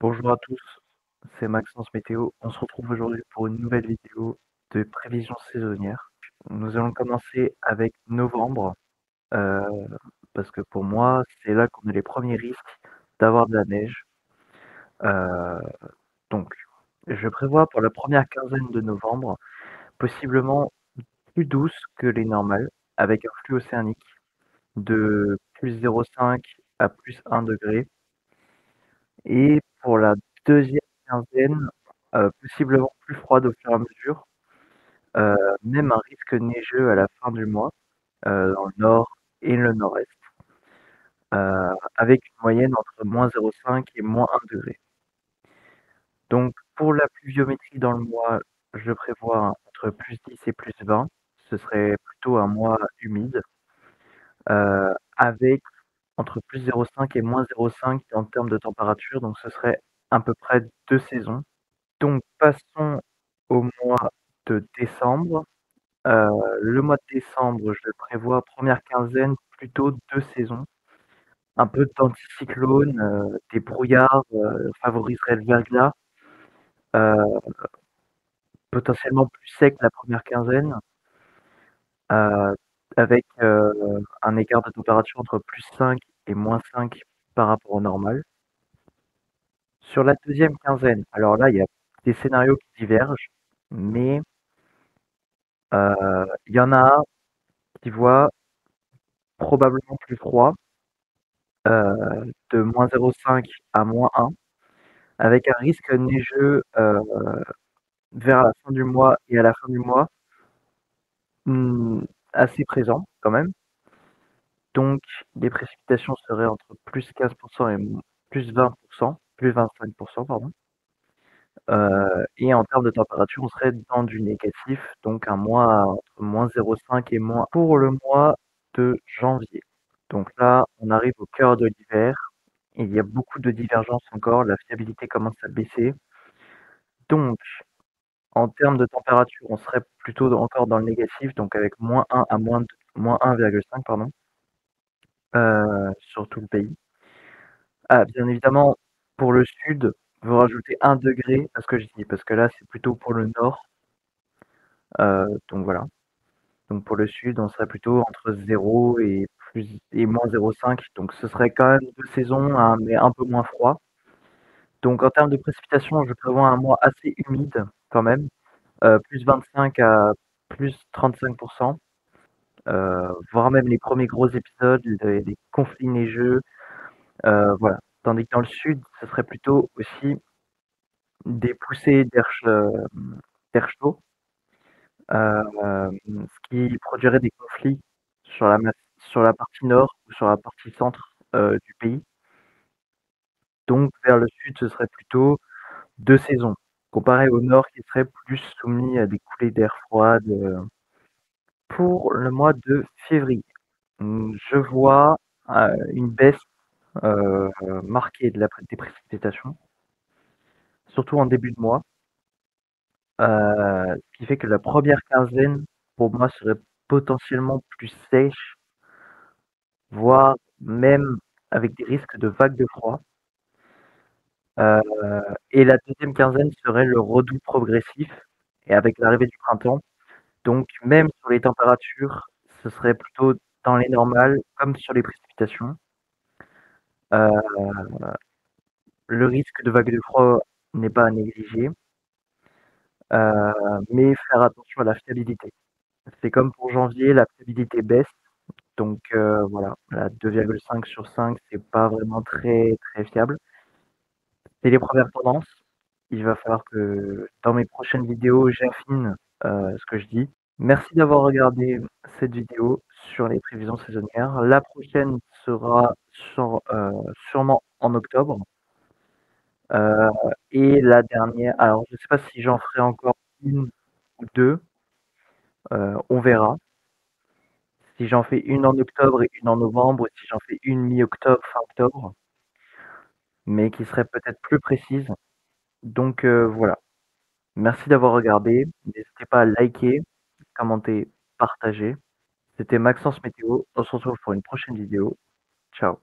Bonjour à tous, c'est Maxence Météo. On se retrouve aujourd'hui pour une nouvelle vidéo de prévision saisonnière. Nous allons commencer avec novembre, euh, parce que pour moi, c'est là qu'on a les premiers risques d'avoir de la neige. Euh, donc, je prévois pour la première quinzaine de novembre, possiblement plus douce que les normales, avec un flux océanique de plus 0,5 à plus 1 degré. Et pour la deuxième quinzaine, possiblement plus froide au fur et à mesure, heu, même un risque neigeux à la fin du mois, dans le nord et le nord-est, avec une moyenne entre -0,5 et -1 degré. Donc pour la pluviométrie dans le mois, je prévois entre +10 et +20. Ce serait plutôt un mois humide, avec entre +0,5 et -0,5 en termes de température, donc ce serait à peu près 2 saisons. Donc passons au mois de décembre. Heu, le mois de décembre, je le prévois première quinzaine, plutôt 2 saisons. Un peu d'anticyclone, des brouillards, favoriseraient le verglas, heu, potentiellement plus sec la première quinzaine, heu, avec, un écart de température entre +5 et -5 par rapport au normal. Sur la deuxième quinzaine, alors là, il y a des scénarios qui divergent, mais il y en a un qui voit probablement plus froid, de -0,5 à -1, avec un risque neigeux, vers la fin du mois et à la fin du mois, mmh, assez présent quand même. Donc les précipitations seraient entre +15 et +20 +25 pardon. Et en termes de température, on serait dans du négatif, donc un mois entre -0,5 et -1 pour le mois de janvier. Donc là, on arrive au cœur de l'hiver. Il y a beaucoup de divergences encore, la fiabilité commence à baisser. Donc, en termes de température, on serait plutôt encore dans le négatif, donc avec -1 à -1,5 pardon, sur tout le pays. Ah, bien évidemment, pour le sud, vous rajoutez 1 degré à ce que je dis, parce que là, c'est plutôt pour le nord, donc voilà. Donc pour le sud, on serait plutôt entre 0 et -0,5, donc ce serait quand même 2 saisons, hein, mais un peu moins froid. Donc en termes de précipitations, je prévois un mois assez humide quand même, +25 à +35, voire même les premiers gros épisodes, des conflits neigeux, voilà. Tandis que dans le sud, ce serait plutôt aussi des poussées d'air chaud, ce qui produirait des conflits sur la partie nord ou sur la partie centre, du pays. Donc vers le sud, ce serait plutôt 2 saisons, comparé au nord qui serait plus soumis à des coulées d'air froides. Pour le mois de février, je vois, une baisse, marquée des précipitations, surtout en début de mois, ce qui fait que la première quinzaine, pour moi, serait potentiellement plus sèche, voire même avec des risques de vagues de froid, heu et la deuxième quinzaine serait le redout progressif et avec l'arrivée du printemps. Donc même sur les températures, ce serait plutôt dans les normales comme sur les précipitations. Heu, le risque de vague de froid n'est pas à négliger, mais faire attention à la fiabilité. C'est comme pour janvier, la fiabilité baisse, donc voilà, la 2,5 sur 5, c'est pas vraiment très, très fiable. C'est les premières tendances. Il va falloir que dans mes prochaines vidéos, j'affine, ce que je dis. Merci d'avoir regardé cette vidéo sur les prévisions saisonnières. La prochaine sera sûrement en octobre. Heu et la dernière, alors je sais pas si j'en ferai encore une ou 2, on verra. Si j'en fais une en octobre et une en novembre, ou si j'en fais une mi-octobre, fin octobre, mais qui serait peut-être plus précise. Donc voilà. Merci d'avoir regardé. N'hésitez pas à liker, commenter, partager. C'était Maxence Météo. On se retrouve pour une prochaine vidéo. Ciao.